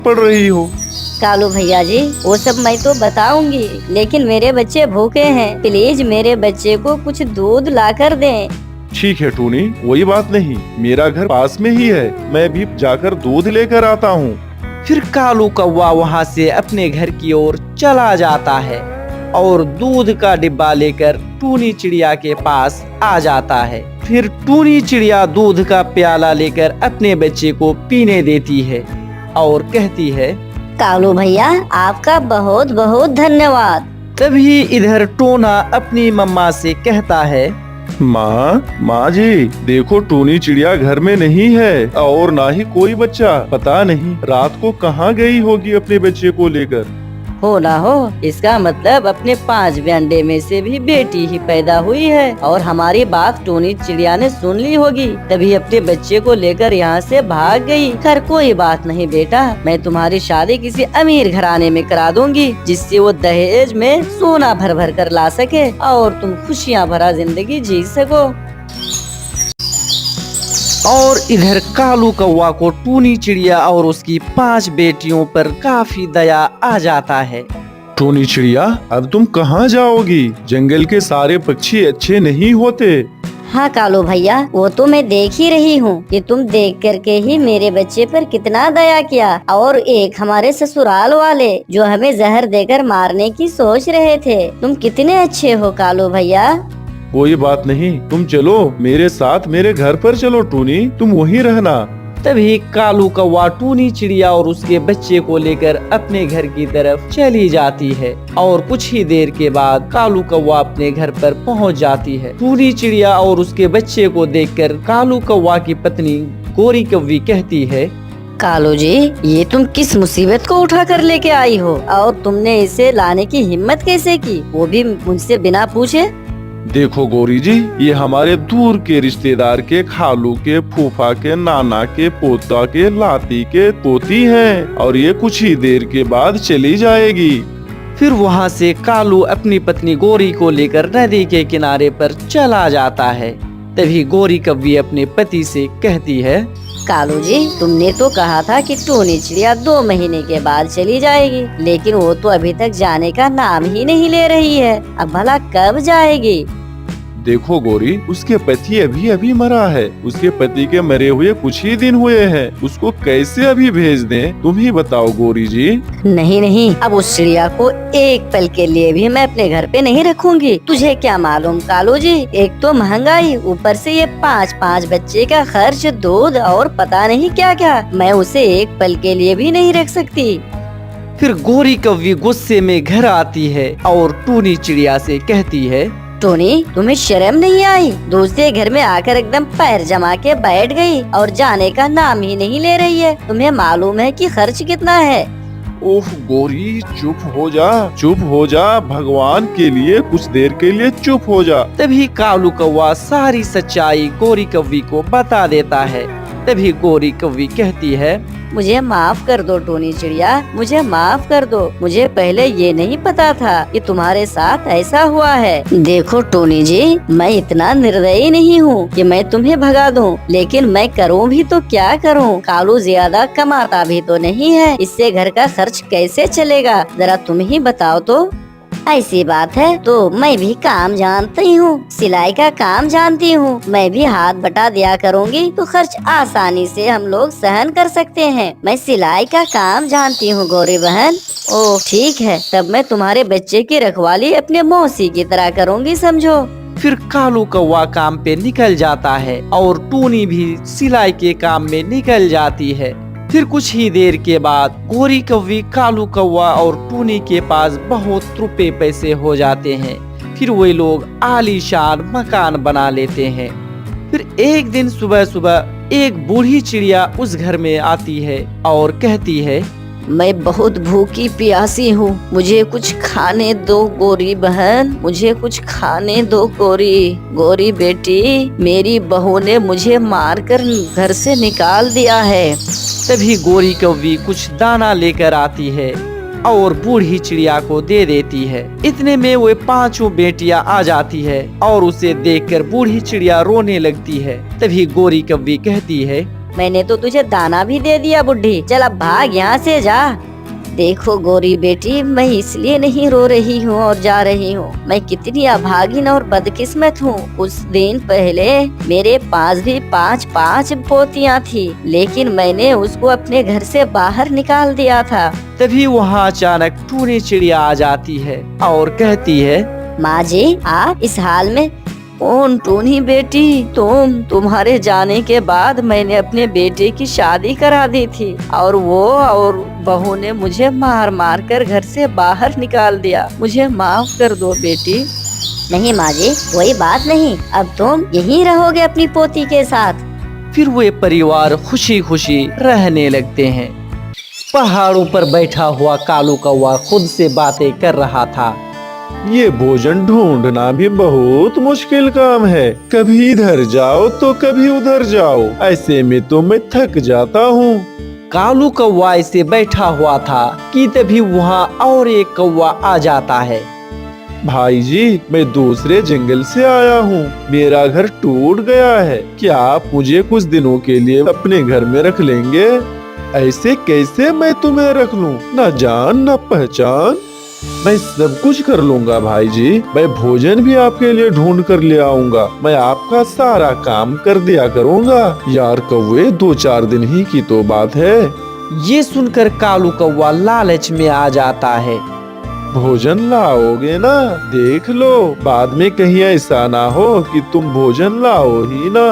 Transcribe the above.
पड़ रही हो। कालू भैया जी, वो सब मैं तो बताऊंगी, लेकिन मेरे बच्चे भूखे हैं। प्लीज मेरे बच्चे को कुछ दूध ला कर दें। ठीक है टूनी, कोई बात नहीं, मेरा घर पास में ही है, मैं भी जाकर दूध लेकर आता हूँ। फिर कालू कौवा वहाँ से अपने घर की ओर चला जाता है और दूध का डिब्बा लेकर टूनी चिड़िया के पास आ जाता है। फिर टूनी चिड़िया दूध का प्याला लेकर अपने बच्चे को पीने देती है और कहती है, कालू भैया, आपका बहुत बहुत धन्यवाद। तभी इधर टोना अपनी मम्मा से कहता है, माँ जी, देखो टूनी चिड़िया घर में नहीं है और ना ही कोई बच्चा। पता नहीं रात को कहाँ गई होगी अपने बच्चे को लेकर। हो ना हो, इसका मतलब अपने 5 अंडे में से भी बेटी ही पैदा हुई है और हमारी बात टूनी चिड़िया ने सुन ली होगी, तभी अपने बच्चे को लेकर यहाँ से भाग गई। खैर कोई बात नहीं बेटा, मैं तुम्हारी शादी किसी अमीर घराने में करा दूंगी, जिससे वो दहेज में सोना भर भर कर ला सके और तुम खुशियाँ भरा जिंदगी जी सको। और इधर कालू कौवा को टूनी चिड़िया और उसकी 5 बेटियों पर काफी दया आ जाता है। टूनी चिड़िया, अब तुम कहाँ जाओगी? जंगल के सारे पक्षी अच्छे नहीं होते। हाँ कालू भैया, वो तो मैं देख ही रही हूँ कि तुम देख करके ही मेरे बच्चे पर कितना दया किया, और एक हमारे ससुराल वाले जो हमें जहर देकर मारने की सोच रहे थे। तुम कितने अच्छे हो कालू भैया। कोई बात नहीं, तुम चलो मेरे साथ, मेरे घर पर चलो टूनी, तुम वहीं रहना। तभी कालू कौवा टूनी चिड़िया और उसके बच्चे को लेकर अपने घर की तरफ चली जाती है और कुछ ही देर के बाद कालू कौवा अपने घर पर पहुंच जाती है। टूनी चिड़िया और उसके बच्चे को देखकर कालू कौवा की पत्नी गोरी कौवी कहती है, कालू जी, ये तुम किस मुसीबत को उठा कर लेके आई हो और तुमने इसे लाने की हिम्मत कैसे की, वो भी मुझसे बिना पूछे। देखो गौरी जी, ये हमारे दूर के रिश्तेदार के खालू के, फूफा के, नाना के, पोता के, लाती के पोती हैं और ये कुछ ही देर के बाद चली जाएगी। फिर वहाँ से कालू अपनी पत्नी गोरी को लेकर नदी के किनारे पर चला जाता है। तभी गोरी कौवी अपने पति से कहती है, कालू जी, तुमने तो कहा था कि टूनी चिड़िया 2 महीने के बाद चली जाएगी, लेकिन वो तो अभी तक जाने का नाम ही नहीं ले रही है। अब भला कब जाएगी? देखो गौरी, उसके पति अभी अभी मरा है, उसके पति के मरे हुए कुछ ही दिन हुए हैं, उसको कैसे अभी भेज दें? तुम ही बताओ गौरी जी। नहीं, अब उस चिड़िया को एक पल के लिए भी मैं अपने घर पे नहीं रखूंगी। तुझे क्या मालूम कालू जी, एक तो महंगाई, ऊपर से ये 5 बच्चे का खर्च, दूध और पता नहीं क्या क्या, मैं उसे एक पल के लिए भी नहीं रख सकती। फिर गोरी कौवी गुस्से में घर आती है और टूनी चिड़िया से कहती है, टोनी, तुम्हें शर्म नहीं आई? दूसरे घर में आकर एकदम पैर जमा के बैठ गई और जाने का नाम ही नहीं ले रही है। तुम्हें मालूम है कि खर्च कितना है? ओह गौरी, चुप हो जा, भगवान के लिए कुछ देर के लिए चुप हो जा। तभी कालू कौवा सारी सच्चाई गोरी कौवी को बता देता है। तभी गोरी कौवी कहती है, मुझे माफ कर दो टोनी चिड़िया, मुझे माफ कर दो। मुझे पहले ये नहीं पता था कि तुम्हारे साथ ऐसा हुआ है। देखो टोनी जी, मैं इतना निर्दयी नहीं हूँ कि मैं तुम्हें भगा दूँ, लेकिन मैं करूँ भी तो क्या करूँ? कालू ज्यादा कमाता भी तो नहीं है, इससे घर का खर्च कैसे चलेगा? जरा तुम ही बताओ तो। ऐसी बात है तो मैं भी काम जानती हूँ, सिलाई का काम जानती हूँ, मैं भी हाथ बटा दिया करूँगी तो खर्च आसानी से हम लोग सहन कर सकते हैं। मैं सिलाई का काम जानती हूँ गौरी बहन। ओह ठीक है, तब मैं तुम्हारे बच्चे की रखवाली अपने मौसी की तरह करूँगी, समझो। फिर कालू कौवा काम पे निकल जाता है और टूनी भी सिलाई के काम में निकल जाती है। फिर कुछ ही देर के बाद गोरी कौवी, कालू कौवा और टूनी के पास बहुत रुपए पैसे हो जाते हैं। फिर वे लोग आलीशान मकान बना लेते हैं। फिर एक दिन सुबह सुबह एक बूढ़ी चिड़िया उस घर में आती है और कहती है, मैं बहुत भूखी प्यासी हूँ, मुझे कुछ खाने दो गोरी बहन, मुझे कुछ खाने दो गोरी बेटी, मेरी बहू ने मुझे मारकर घर से निकाल दिया है। तभी गोरी कौवी कुछ दाना लेकर आती है और बूढ़ी चिड़िया को दे देती है। इतने में वे 5 बेटियां आ जाती है और उसे देखकर बूढ़ी चिड़िया रोने लगती है। तभी गोरी कौवी कहती है, मैंने तो तुझे दाना भी दे दिया बुढ़ी। चल अब भाग यहाँ से जा। देखो गोरी बेटी, मैं इसलिए नहीं रो रही हूँ और जा रही हूँ। मैं कितनी अभागिन और बदकिस्मत हूँ। कुछ दिन पहले मेरे पास भी पांच पोतियाँ थी, लेकिन मैंने उसको अपने घर से बाहर निकाल दिया था। तभी वहाँ अचानक टूनी चिड़िया आ जाती है और कहती है, माँ जी, आप इस हाल में कौन? टूनी बेटी, तुम्हारे जाने के बाद मैंने अपने बेटे की शादी करा दी थी और बहू ने मुझे मार मार कर घर से बाहर निकाल दिया। मुझे माफ कर दो बेटी। नहीं माँ जी, कोई बात नहीं, अब तुम यहीं रहोगे अपनी पोती के साथ। फिर वे परिवार खुशी खुशी रहने लगते हैं। पहाड़ों पर बैठा हुआ कालू कौवा खुद से बातें कर रहा था। ये भोजन ढूंढना भी बहुत मुश्किल काम है। कभी इधर जाओ तो कभी उधर जाओ, ऐसे में तो मैं थक जाता हूँ। कालू कौवा ऐसे बैठा हुआ था कि तभी वहाँ और एक कौवा आ जाता है। भाई जी, मैं दूसरे जंगल से आया हूँ। मेरा घर टूट गया है। क्या आप मुझे कुछ दिनों के लिए अपने घर में रख लेंगे? ऐसे कैसे मैं तुम्हें रख लूँ? न जान न पहचान। मैं सब कुछ कर लूंगा भाई जी। मैं भोजन भी आपके लिए ढूंढ कर ले आऊंगा। मैं आपका सारा काम कर दिया करूंगा। यार कौवे, 2-4 दिन ही की तो बात है। ये सुनकर कालू कौवा लालच में आ जाता है। भोजन लाओगे ना? देख लो, बाद में कहीं ऐसा ना हो कि तुम भोजन लाओ ही ना।